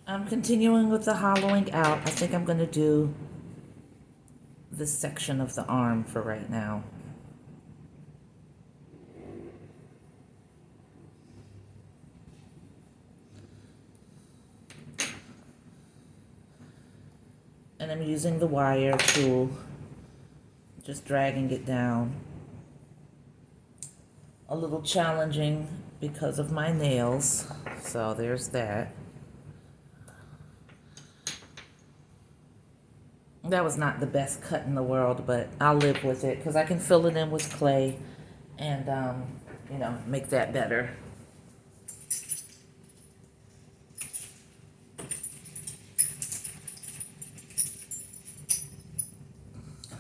I'm continuing with the hollowing out. I think I'm going to do this section of the arm for right now. And I'm using the wire tool, just dragging it down. A little challenging because of my nails, so there's that. That was not the best cut in the world, but I'll live with it because I can fill it in with clay and, make that better.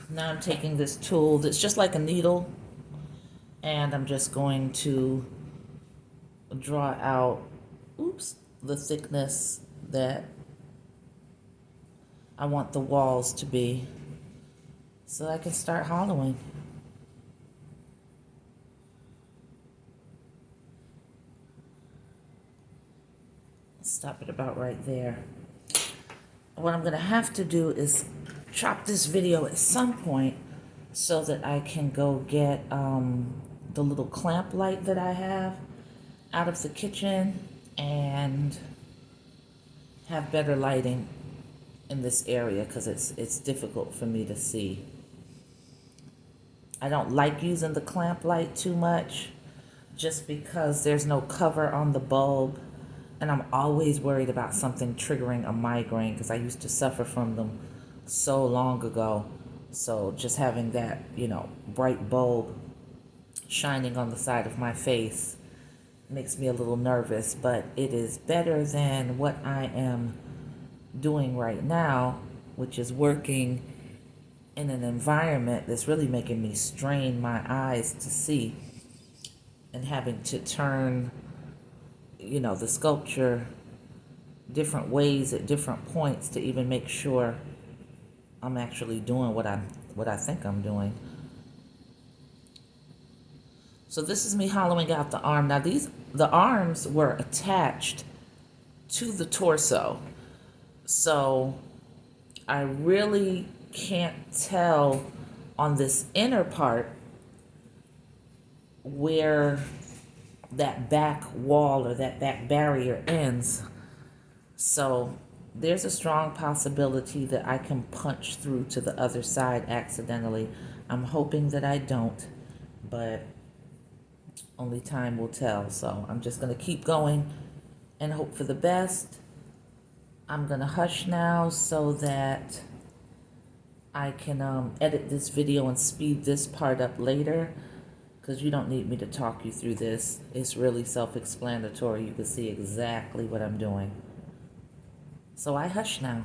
Now I'm taking this tool that's just like a needle, and I'm just going to draw out, the thickness that I want the walls to be so I can start hollowing. Stop it about right there. What I'm gonna have to do is chop this video at some point so that I can go get the little clamp light that I have out of the kitchen and have better lighting in this area because it's difficult for me to see. I don't like using the clamp light too much just because there's no cover on the bulb, and I'm always worried about something triggering a migraine because I used to suffer from them so long ago. So just having that, bright bulb shining on the side of my face makes me a little nervous, but it is better than what I am doing right now, which is working in an environment that's really making me strain my eyes to see and having to turn, the sculpture different ways at different points to even make sure I'm actually doing what I think I'm doing. So this is me hollowing out the arm. Now the arms were attached to the torso. So I really can't tell on this inner part where that back wall or that back barrier ends. So there's a strong possibility that I can punch through to the other side accidentally. I'm hoping that I don't, but only time will tell. So I'm just going to keep going and hope for the best. I'm going to hush now so that I can edit this video and speed this part up later, because you don't need me to talk you through this. It's really self-explanatory. You can see exactly what I'm doing. So I hush now.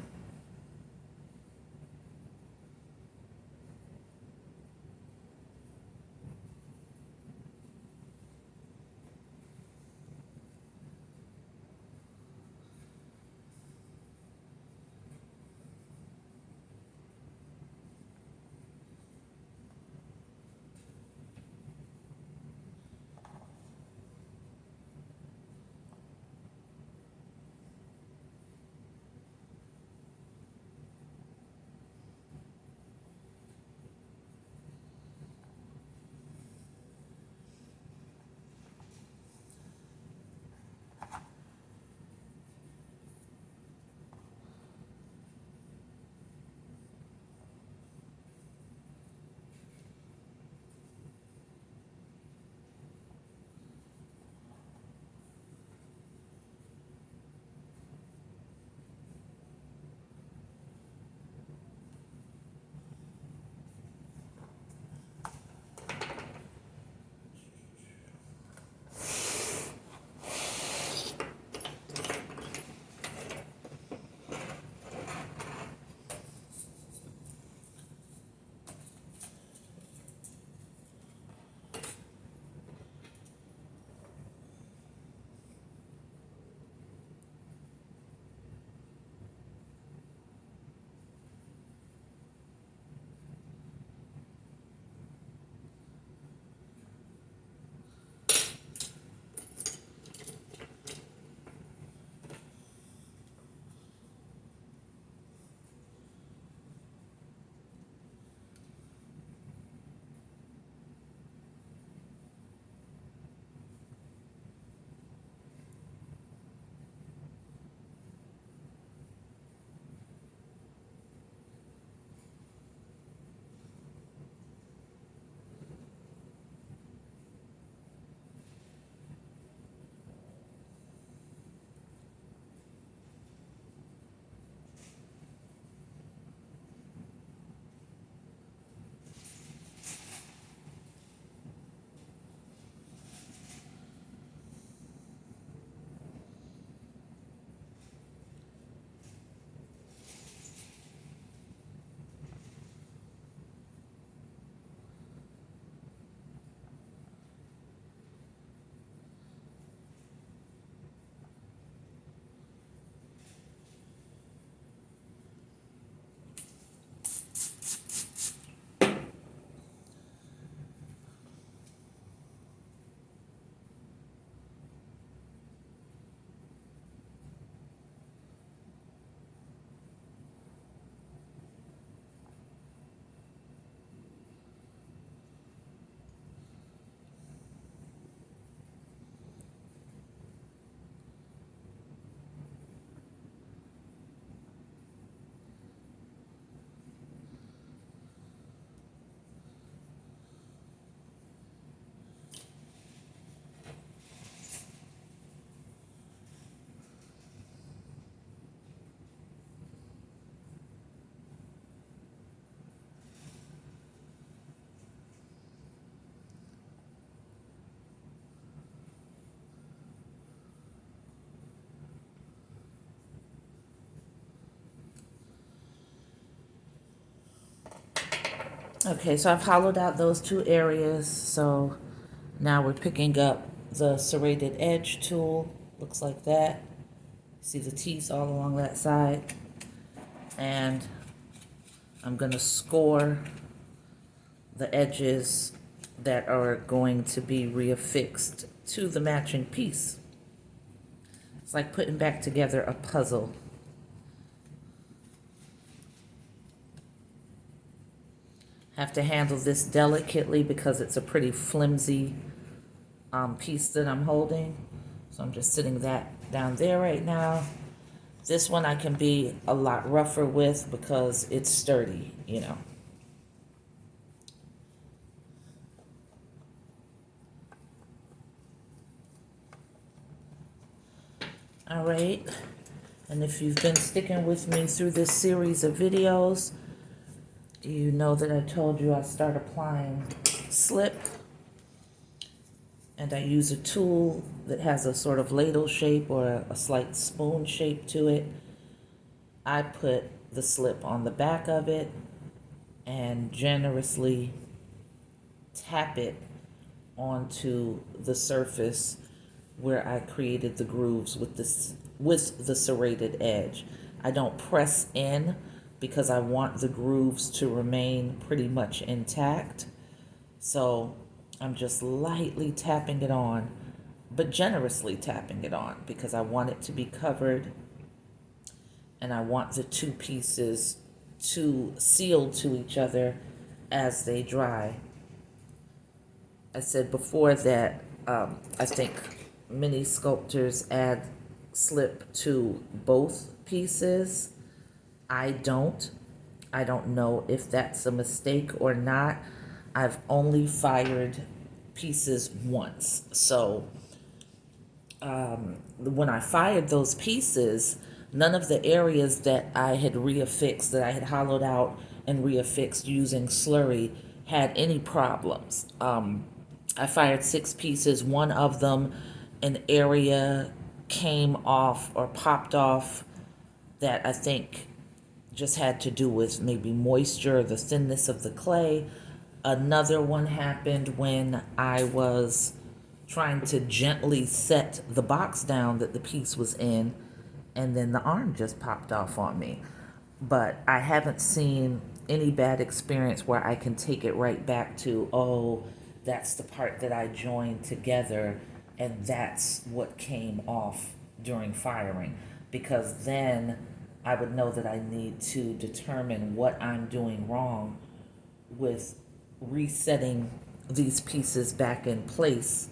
Okay, so I've hollowed out those two areas. So now we're picking up the serrated edge tool. Looks like that. See the teeth all along that side. And I'm going to score the edges that are going to be reaffixed to the matching piece. It's like putting back together a puzzle. Have to handle this delicately because it's a pretty flimsy piece that I'm holding. So I'm just sitting that down there right now. This one I can be a lot rougher with because it's sturdy, you know. All right, and if you've been sticking with me through this series of videos, you know that I told you I start applying slip, and I use a tool that has a sort of ladle shape or a slight spoon shape to it. I put the slip on the back of it and generously tap it onto the surface where I created the grooves with the serrated edge. I don't press in because I want the grooves to remain pretty much intact. So I'm just lightly tapping it on, but generously tapping it on because I want it to be covered and I want the two pieces to seal to each other as they dry. I said before that I think many sculptors add slip to both pieces. I don't. I don't know if that's a mistake or not. I've only fired pieces once. So when I fired those pieces, none of the areas that I had reaffixed, that I had hollowed out and reaffixed using slurry, had any problems. I fired 6 pieces. One of them, an area came off or popped off that I think just had to do with maybe moisture or the thinness of the clay. Another one happened when I was trying to gently set the box down that the piece was in, and then the arm just popped off on me. But I haven't seen any bad experience where I can take it right back to, oh, that's the part that I joined together and that's what came off during firing. Because then I would know that I need to determine what I'm doing wrong with resetting these pieces back in place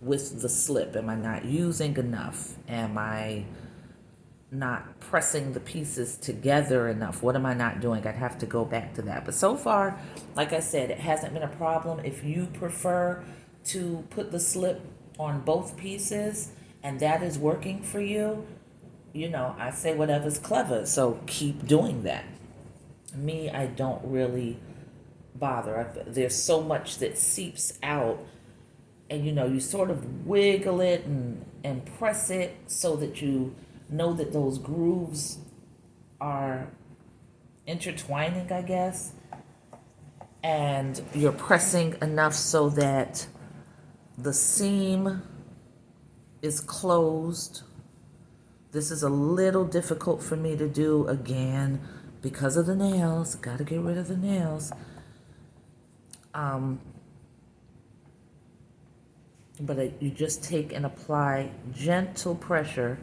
with the slip. Am I not using enough? Am I not pressing the pieces together enough? What am I not doing? I'd have to go back to that. But so far, like I said, it hasn't been a problem. If you prefer to put the slip on both pieces and that is working for you, you know, I say whatever's clever. So keep doing that. Me, I don't really bother. There's so much that seeps out, and you know, you sort of wiggle it and press it so that you know that those grooves are intertwining, I guess, and you're pressing enough so that the seam is closed. This is a little difficult for me to do, again, because of the nails. Gotta get rid of the nails. But you just take and apply gentle pressure,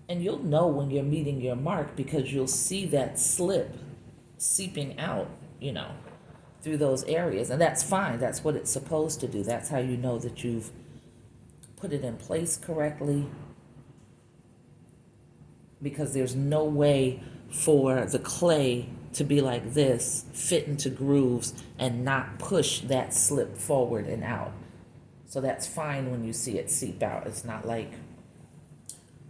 and you'll know when you're meeting your mark because you'll see that slip seeping out, you know, through those areas. And that's fine. That's what it's supposed to do. That's how you know that you've put it in place correctly, because there's no way for the clay to be like this, fit into grooves, and not push that slip forward and out. So that's fine when you see it seep out. It's not like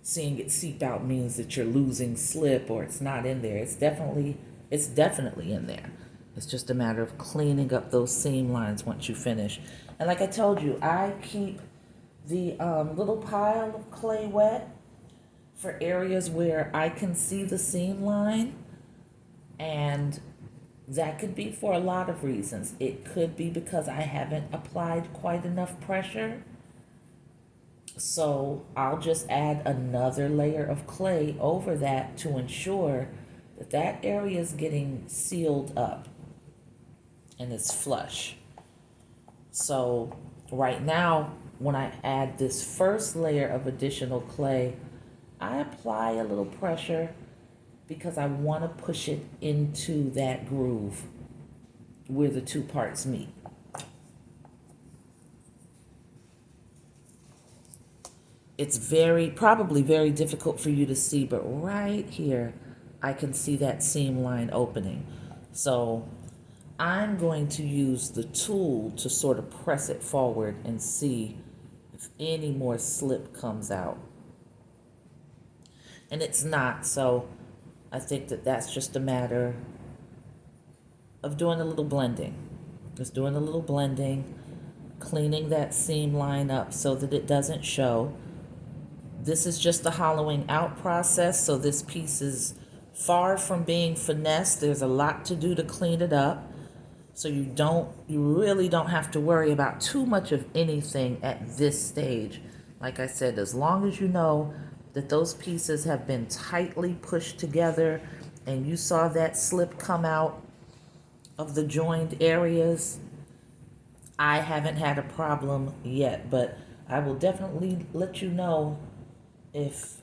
seeing it seep out means that you're losing slip or it's not in there. It's definitely in there. It's just a matter of cleaning up those seam lines once you finish. And like I told you, I keep the little pile of clay wet for areas where I can see the seam line, and That could be for a lot of reasons. It could be because I haven't applied quite enough pressure. So I'll just add another layer of clay over that to ensure that that area is getting sealed up and it's flush. So right now, when I add this first layer of additional clay, I apply a little pressure because I want to push it into that groove where the two parts meet. It's probably very difficult for you to see, but right here, I can see that seam line opening. So I'm going to use the tool to sort of press it forward and see if any more slip comes out. And it's not, so I think that that's just a matter of doing a little blending. Just doing a little blending, cleaning that seam line up so that it doesn't show. This is just the hollowing out process, so this piece is far from being finessed. There's a lot to do to clean it up. So you really don't have to worry about too much of anything at this stage. Like I said, as long as you know that those pieces have been tightly pushed together and you saw that slip come out of the joined areas, I haven't had a problem yet, but I will definitely let you know if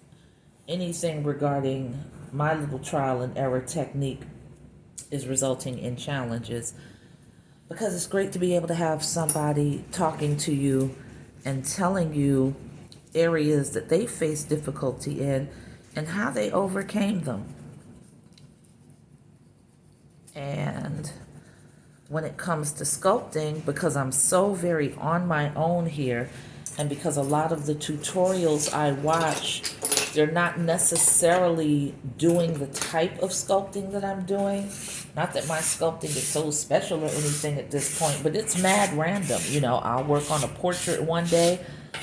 anything regarding my little trial and error technique is resulting in challenges, because it's great to be able to have somebody talking to you and telling you areas that they faced difficulty in and how they overcame them. And when it comes to sculpting, because I'm so very on my own here, and because a lot of the tutorials I watch, they're not necessarily doing the type of sculpting that I'm doing. Not that my sculpting is so special or anything at this point, but it's mad random. You know, I'll work on a portrait one day,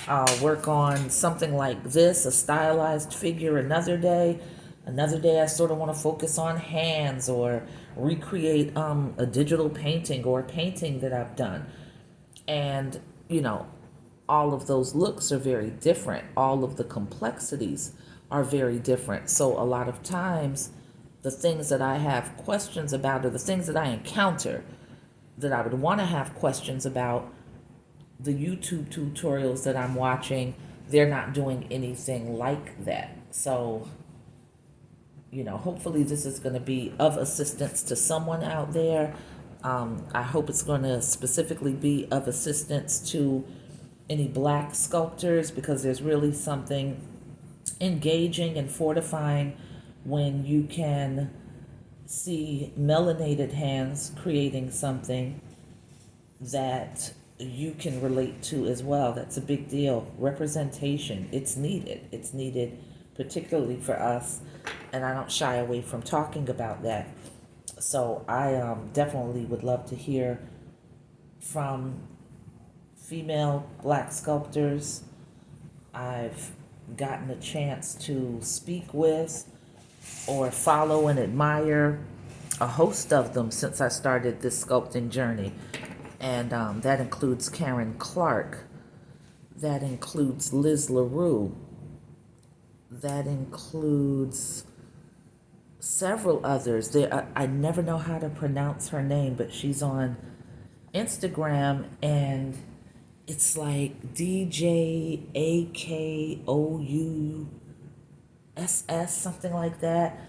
I'll work on something like this, a stylized figure another day. Another day I sort of want to focus on hands or recreate a digital painting or a painting that I've done. And, you know, all of those looks are very different. All of the complexities are very different. So a lot of times, the things that I have questions about, or the things that I encounter that I would want to have questions about, the YouTube tutorials that I'm watching, they're not doing anything like that. So, you know, hopefully this is going to be of assistance to someone out there. I hope it's going to specifically be of assistance to any black sculptors, because there's really something engaging and fortifying when you can see melanated hands creating something that you can relate to as well. That's a big deal. Representation, it's needed. It's needed particularly for us, and I don't shy away from talking about that. So I definitely would love to hear from female black sculptors I've gotten a chance to speak with or follow and admire, a host of them since I started this sculpting journey. And that includes Karen Clark, that includes Liz LaRue, that includes several others. I never know how to pronounce her name, but she's on Instagram, and it's like DJAKOUSS, something like that.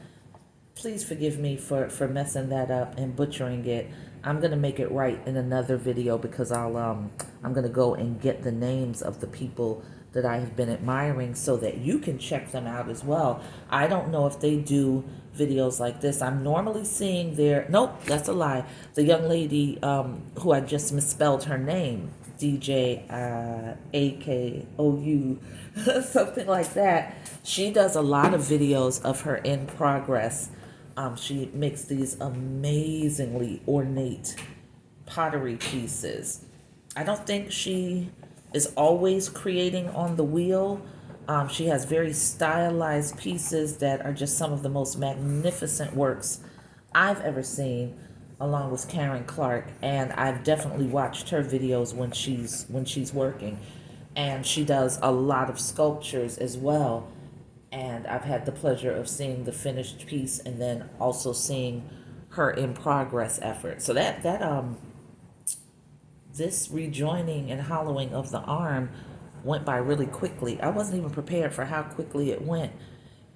Please forgive me for messing that up and butchering it. I'm going to make it right in another video, because I'm going to go and get the names of the people that I have been admiring so that you can check them out as well. I don't know if they do videos like this. I'm normally seeing nope, that's a lie. The young lady who I just misspelled her name, DJ AKOU, something like that. She does a lot of videos of her in progress. She makes these amazingly ornate pottery pieces. I don't think she is always creating on the wheel. She has very stylized pieces that are just some of the most magnificent works I've ever seen. along with Karen Clark, and I've definitely watched her videos when she's working, and she does a lot of sculptures as well. And I've had the pleasure of seeing the finished piece and then also seeing her in progress effort. So that this rejoining and hollowing of the arm went by really quickly. I wasn't even prepared for how quickly it went.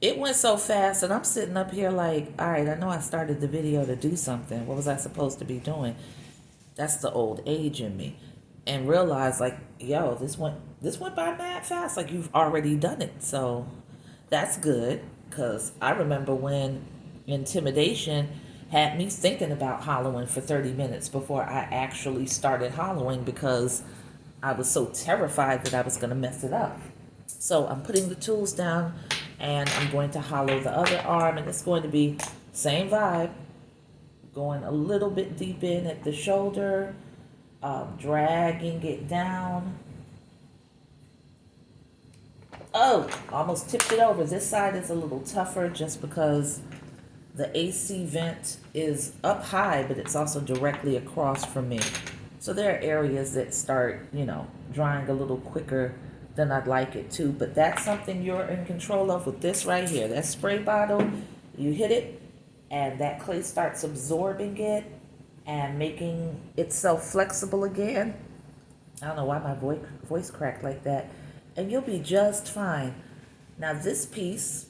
It went so fast, and I'm sitting up here like, all right, I know I started the video to do something. What was I supposed to be doing? That's the old age in me. And realize like, yo, this went by mad fast. Like you've already done it. So that's good, because I remember when intimidation had me thinking about hollowing for 30 minutes before I actually started hollowing, because I was so terrified that I was going to mess it up. So I'm putting the tools down and I'm going to hollow the other arm, and it's going to be same vibe, going a little bit deep in at the shoulder, dragging it down. Oh, almost tipped it over. This side is a little tougher just because the AC vent is up high, but it's also directly across from me. So there are areas that start, drying a little quicker than I'd like it to, but that's something you're in control of with this right here. That spray bottle, you hit it, and that clay starts absorbing it and making itself flexible again. I don't know why my voice cracked like that. And you'll be just fine. Now this piece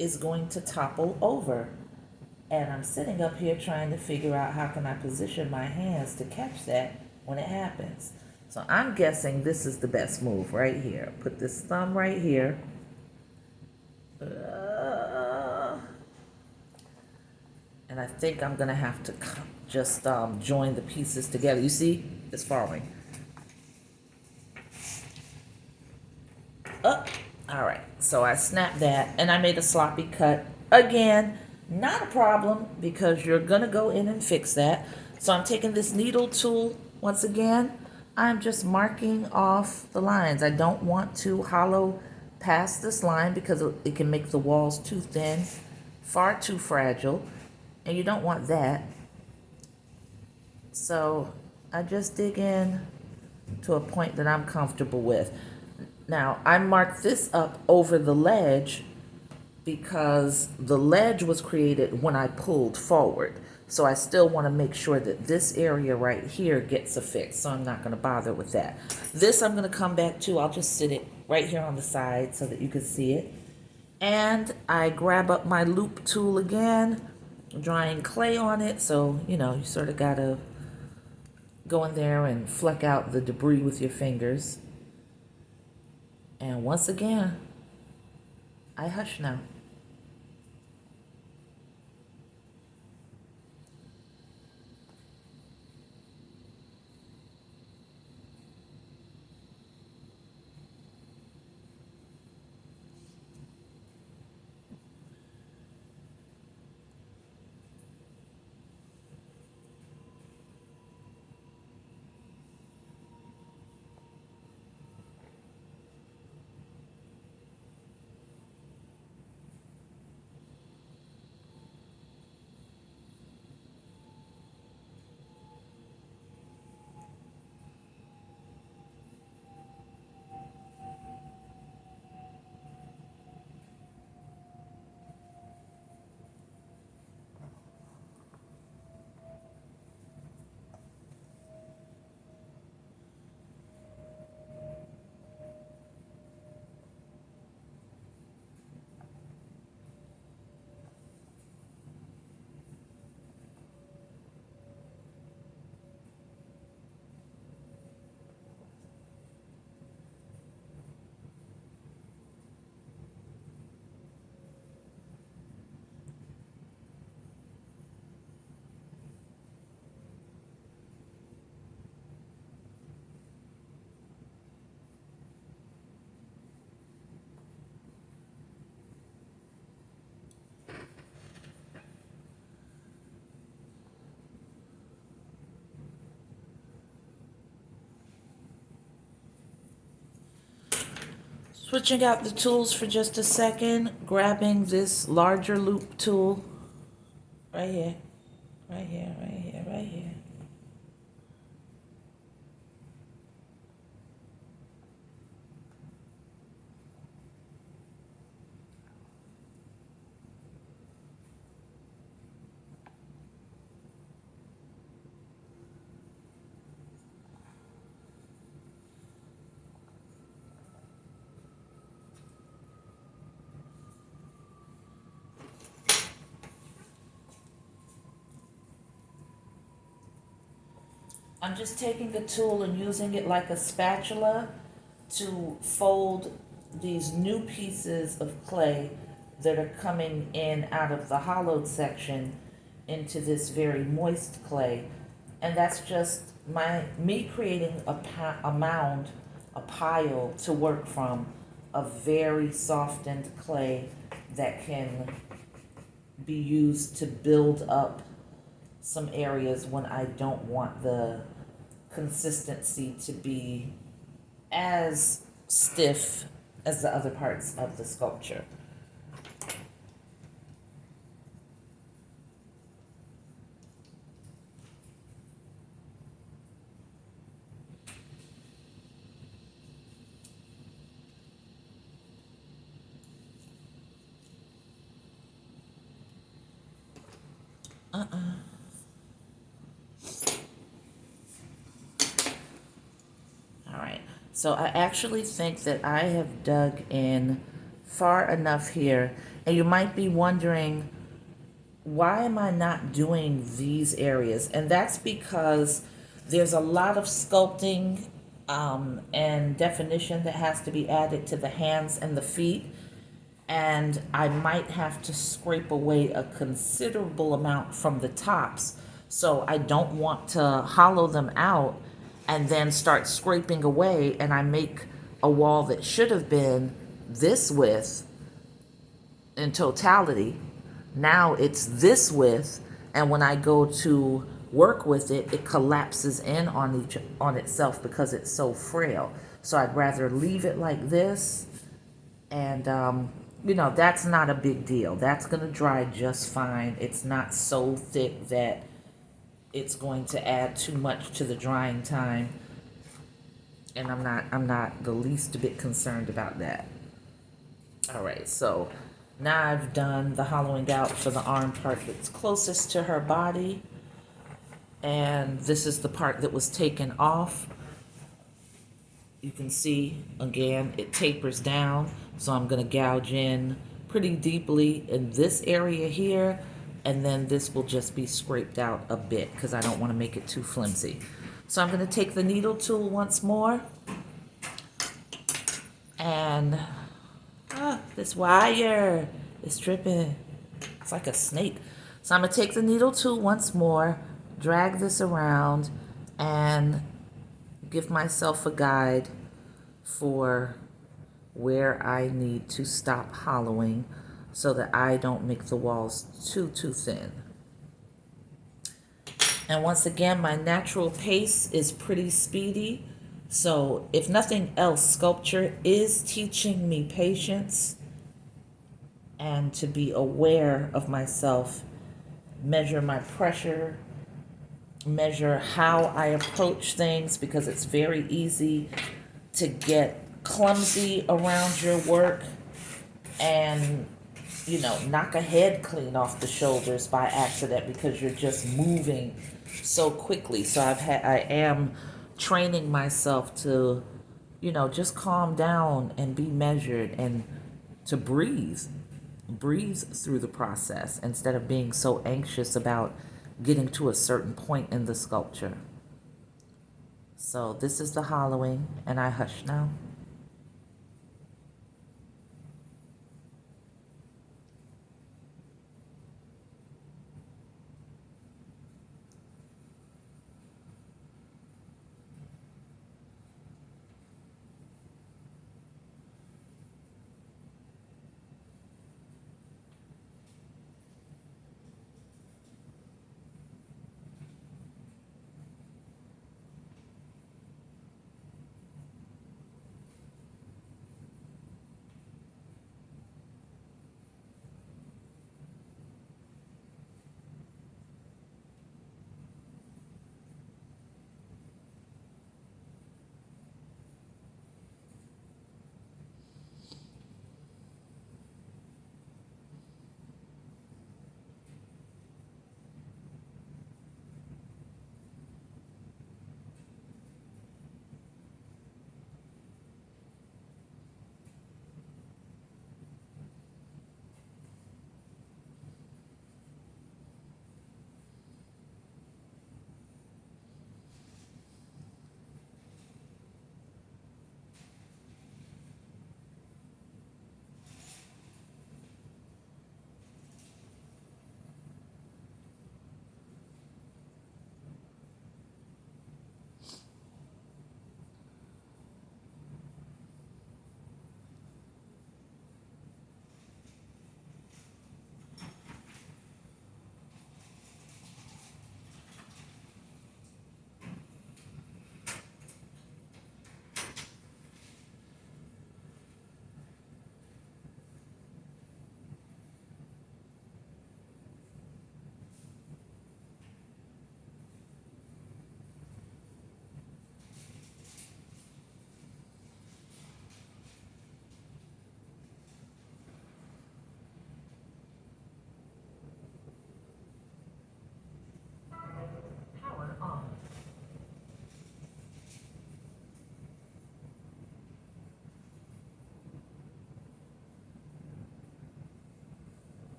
is going to topple over. And I'm sitting up here trying to figure out how can I position my hands to catch that when it happens. So I'm guessing this is the best move right here. Put this thumb right here. And I think I'm going to have to just join the pieces together. You see? It's falling. Up. All right. So I snapped that and I made a sloppy cut again. Not a problem, because you're going to go in and fix that. So I'm taking this needle tool once again. I'm just marking off the lines. I don't want to hollow past this line because it can make the walls too thin, far too fragile, and you don't want that. So I just dig in to a point that I'm comfortable with. Now, I marked this up over the ledge because the ledge was created when I pulled forward. So I still want to make sure that this area right here gets affixed. So I'm not going to bother with that. This I'm going to come back to. I'll just sit it right here on the side so that you can see it. And I grab up my loop tool again, drying clay on it. So, you sort of got to go in there and fleck out the debris with your fingers. And once again, I hush now. Switching out the tools for just a second, grabbing this larger loop tool right here. Right here, right here, right here. I'm just taking the tool and using it like a spatula to fold these new pieces of clay that are coming in out of the hollowed section into this very moist clay. And that's just me creating a mound, a pile to work from of very softened clay that can be used to build up some areas when I don't want the consistency to be as stiff as the other parts of the sculpture. All right. So I actually think that I have dug in far enough here. And you might be wondering, why am I not doing these areas? And that's because there's a lot of sculpting and definition that has to be added to the hands and the feet. And I might have to scrape away a considerable amount from the tops. So I don't want to hollow them out and then start scraping away, and I make a wall that should have been this width in totality. Now it's this width, and when I go to work with it, it collapses in on itself because it's so frail. So I'd rather leave it like this, and that's not a big deal. That's gonna dry just fine. It's not so thick that it's going to add too much to the drying time, and I'm not the least bit concerned about that. All right, so now I've done the hollowing out for the arm part that's closest to her body, and this is the part that was taken off. You can see, again, it tapers down, so I'm gonna gouge in pretty deeply in this area here, and then this will just be scraped out a bit because I don't want to make it too flimsy. So I'm gonna take the needle tool once more, and this wire is tripping. It's like a snake. So I'm gonna take the needle tool once more, drag this around, and give myself a guide for where I need to stop hollowing so that I don't make the walls too thin. And once again, my natural pace is pretty speedy. So if nothing else, sculpture is teaching me patience and to be aware of myself, measure my pressure, measure how I approach things, because it's very easy to get clumsy around your work and knock a head clean off the shoulders by accident because you're just moving so quickly. So I am training myself to just calm down and be measured and to breathe through the process instead of being so anxious about getting to a certain point in the sculpture. So this is the hollowing, and I hush now.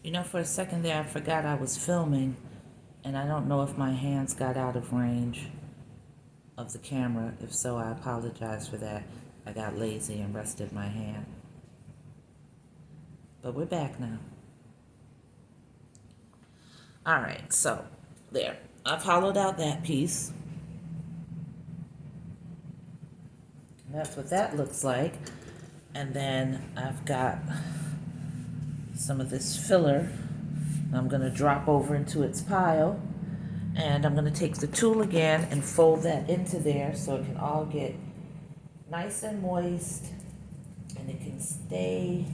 You know, for a second there, I forgot I was filming, and I don't know if my hands got out of range of the camera. If so, I apologize for that. I got lazy and rested my hand. But we're back now. All right, so there. I've hollowed out that piece. That's what that looks like. And then I've got some of this filler I'm going to drop over into its pile. And I'm going to take the tool again and fold that into there so it can all get nice and moist and it can stay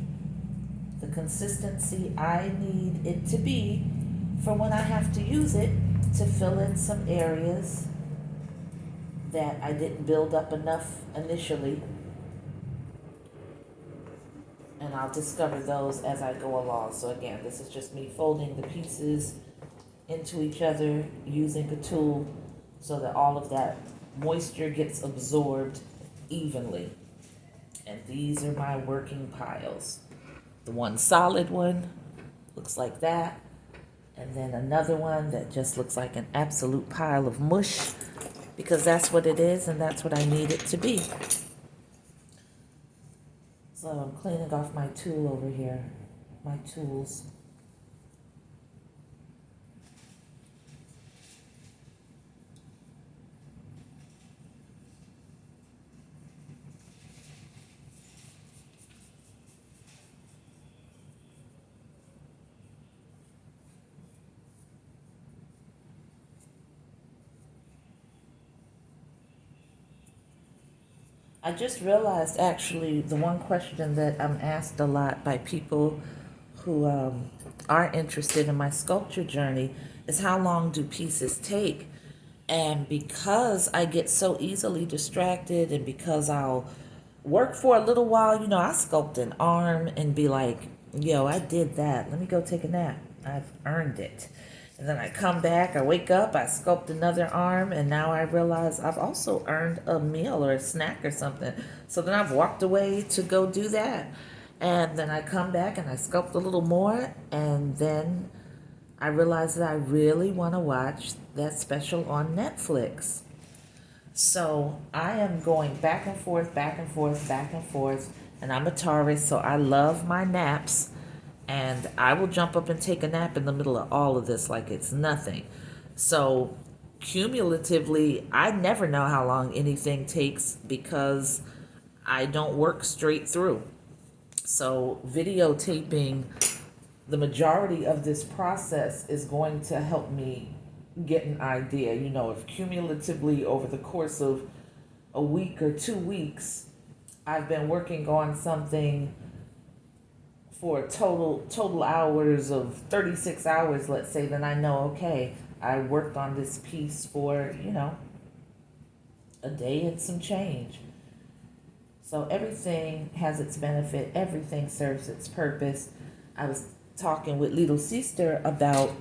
the consistency I need it to be for when I have to use it to fill in some areas that I didn't build up enough initially. And I'll discover those as I go along. So again, this is just me folding the pieces into each other using a tool so that all of that moisture gets absorbed evenly. And these are my working piles. The one solid one looks like that. And then another one that just looks like an absolute pile of mush, because that's what it is and that's what I need it to be. So I'm cleaning off my tool over here, my tools. I just realized actually the one question that I'm asked a lot by people who are interested in my sculpture journey is how long do pieces take? And because I get so easily distracted and because I'll work for a little while, you know, I sculpt an arm and be like, yo, I did that. Let me go take a nap. I've earned it. And then I come back, I wake up, I sculpt another arm, and now I realize I've also earned a meal or a snack or something. So then I've walked away to go do that. And then I come back and I sculpt a little more, and then I realize that I really want to watch that special on Netflix. So I am going back and forth, back and forth, back and forth, and I'm a Taurus, so I love my naps. And I will jump up and take a nap in the middle of all of this like it's nothing. So cumulatively, I never know how long anything takes because I don't work straight through. So videotaping the majority of this process is going to help me get an idea, you know, if cumulatively over the course of a week or 2 weeks, I've been working on something for total hours of 36 hours, let's say, then I know, okay, I worked on this piece for, you know, a day and some change. So everything has its benefit. Everything serves its purpose. I was talking with little sister about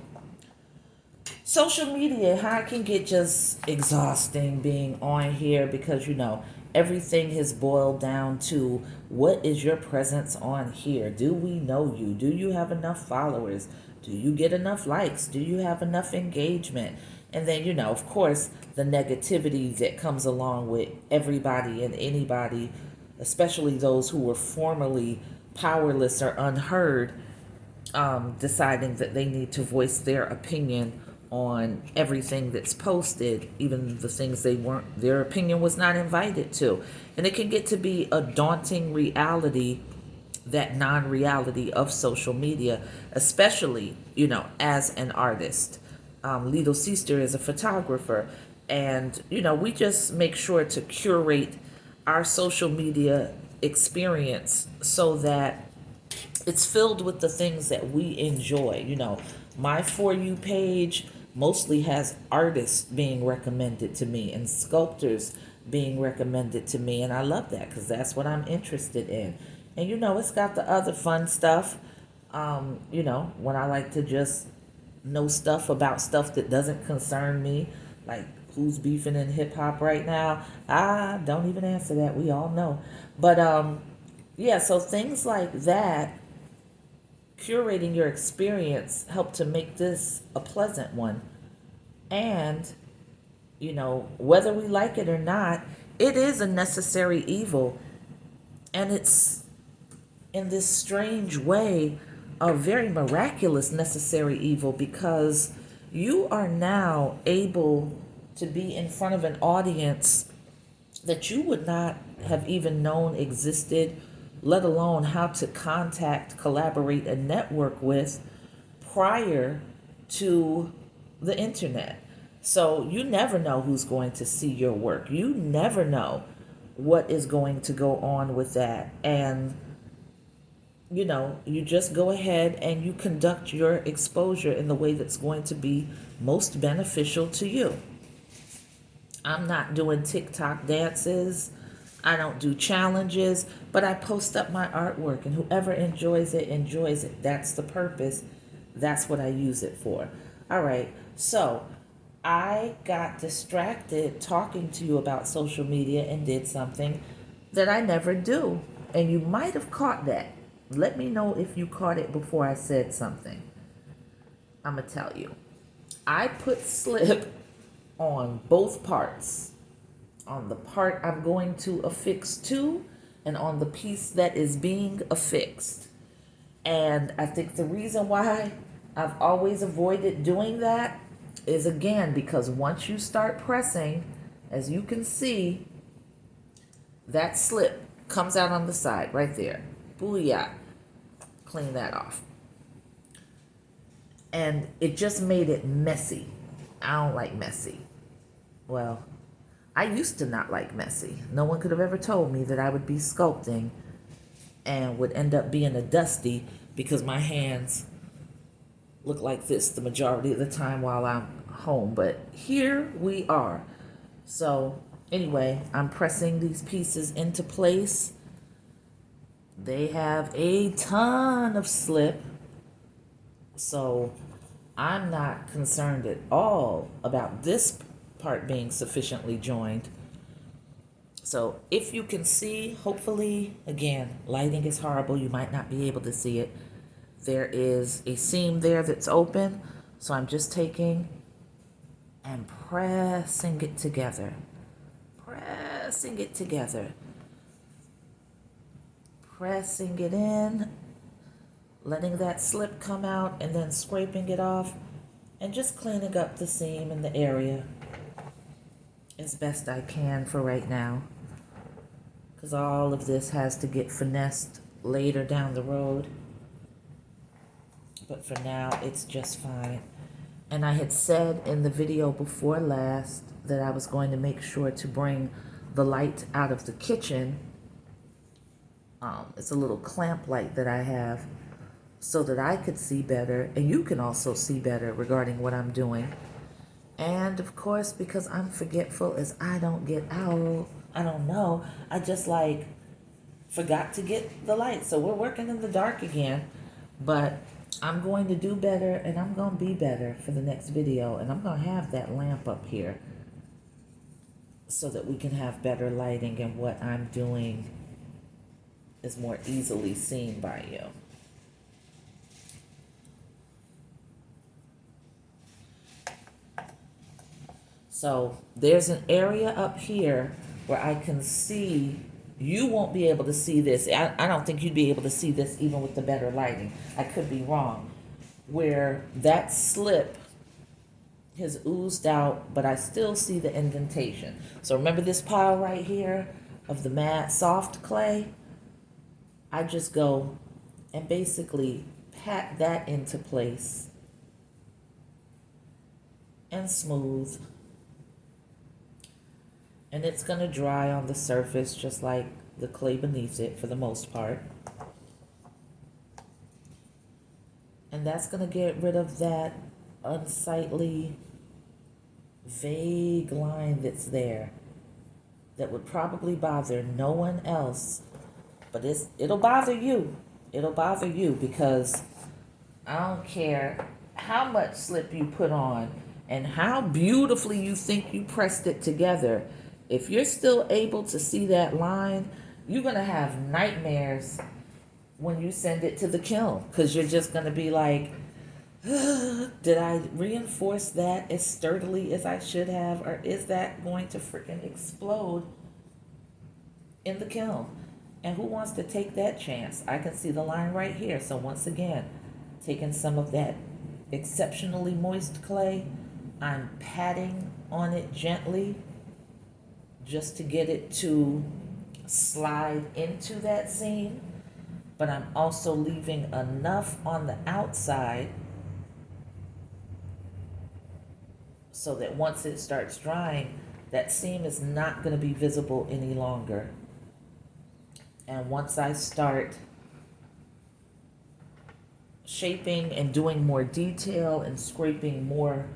social media, how it can get just exhausting being on here because, you know, everything has boiled down to what is your presence on here? Do we know you? Do you have enough followers? Do you get enough likes? Do you have enough engagement? And then, you know, of course, the negativity that comes along with everybody and anybody, especially those who were formerly powerless or unheard, deciding that they need to voice their opinion on everything that's posted, even the things their opinion was not invited to. And it can get to be a daunting reality, that non-reality of social media, especially, you know, as an artist. Little Sister is a photographer, and, you know, we just make sure to curate our social media experience so that it's filled with the things that we enjoy. You know, my For You page mostly has artists being recommended to me and sculptors being recommended to me. And I love that because that's what I'm interested in. And, you know, it's got the other fun stuff, you know, when I like to just know stuff about stuff that doesn't concern me, like who's beefing in hip hop right now. Don't even answer that. We all know. But, yeah, so things like that curating your experience help to make this a pleasant one. And, you know, whether we like it or not, it is a necessary evil. And it's, in this strange way, a very miraculous necessary evil, because you are now able to be in front of an audience that you would not have even known existed, let alone how to contact, collaborate, and network with prior to the internet. So you never know who's going to see your work. You never know what is going to go on with that. And, you know, you just go ahead and you conduct your exposure in the way that's going to be most beneficial to you. I'm not doing TikTok dances. I don't do challenges, but I post up my artwork, and whoever enjoys it, enjoys it. That's the purpose. That's what I use it for. All right. So I got distracted talking to you about social media and did something that I never do. And you might have caught that. Let me know if you caught it before I said something. I'm going to tell you. I put slip on both parts. On the part I'm going to affix to, and on the piece that is being affixed. And I think the reason why I've always avoided doing that is, again, because once you start pressing, as you can see, that slip comes out on the side right there. Booyah. Clean that off. And it just made it messy. I don't like messy. Well, I used to not like messy. No one could have ever told me that I would be sculpting and would end up being a dusty, because my hands look like this the majority of the time while I'm home. But here we are. So anyway, I'm pressing these pieces into place. They have a ton of slip, so I'm not concerned at all about this part being sufficiently joined. So if you can see, hopefully, again, lighting is horrible, you might not be able to see it. There is a seam there that's open, so I'm just taking and pressing it together. Pressing it together. Pressing it in, letting that slip come out, and then scraping it off, and just cleaning up the seam in the area as best I can for right now, because all of this has to get finessed later down the road. But for now, it's just fine. And I had said in the video before last that I was going to make sure to bring the light out of the kitchen. It's a little clamp light that I have, so that I could see better, and you can also see better regarding what I'm doing. And of course, because I'm forgetful as I don't get out, I don't know, I just forgot to get the light. So we're working in the dark again, but I'm going to do better, and I'm going to be better for the next video, and I'm going to have that lamp up here so that we can have better lighting, and what I'm doing is more easily seen by you. So there's an area up here where I can see. You won't be able to see this. I don't think you'd be able to see this even with the better lighting. I could be wrong. Where that slip has oozed out, but I still see the indentation. So remember this pile right here of the matte soft clay? I just go and basically pat that into place and smooth. And it's going to dry on the surface just like the clay beneath it for the most part. And that's going to get rid of that unsightly, vague line that's there that would probably bother no one else. But it'll bother you. It'll bother you, because I don't care how much slip you put on and how beautifully you think you pressed it together. If you're still able to see that line, you're going to have nightmares when you send it to the kiln, because you're just going to be like, did I reinforce that as sturdily as I should have, or is that going to freaking explode in the kiln? And who wants to take that chance? I can see the line right here. So once again, taking some of that exceptionally moist clay, I'm patting on it gently just to get it to slide into that seam. But I'm also leaving enough on the outside so that once it starts drying, that seam is not going to be visible any longer. And once I start shaping and doing more detail and scraping more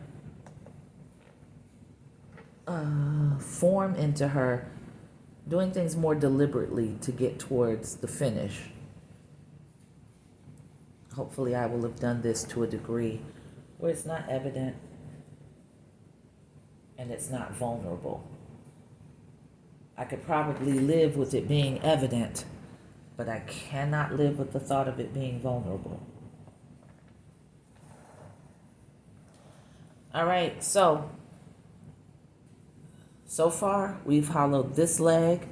form into her, doing things more deliberately to get towards the finish, hopefully I will have done this to a degree where it's not evident and it's not vulnerable. I could probably live with it being evident, but I cannot live with the thought of it being vulnerable. All right, so far we've hollowed this leg,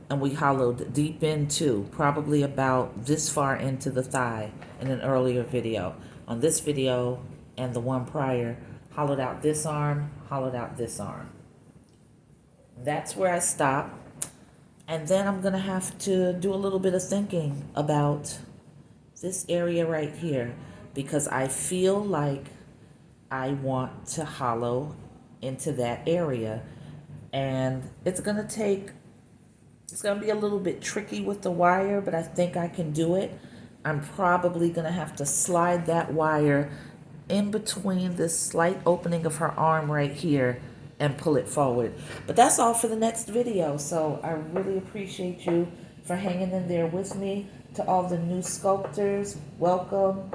and we hollowed deep into, probably about this far into the thigh in an earlier video. On this video and the one prior, hollowed out this arm, hollowed out this arm. That's where I stop. And then I'm going to have to do a little bit of thinking about this area right here, because I feel like I want to hollow into that area. And it's going to be a little bit tricky with the wire, but I think I can do it. I'm probably going to have to slide that wire in between this slight opening of her arm right here and pull it forward. But that's all for the next video. So I really appreciate you for hanging in there with me. To all the new sculptors, welcome.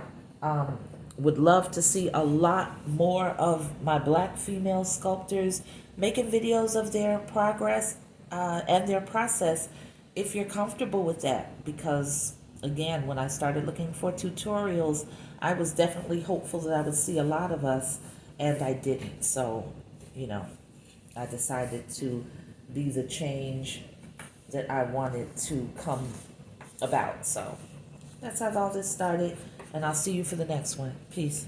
Would love to see a lot more of my Black female sculptors making videos of their progress and their process, if you're comfortable with that. Because again, when I started looking for tutorials, I was definitely hopeful that I would see a lot of us, and I didn't. So, I decided to be the change that I wanted to come about. So that's how all this started, and I'll see you for the next one. Peace.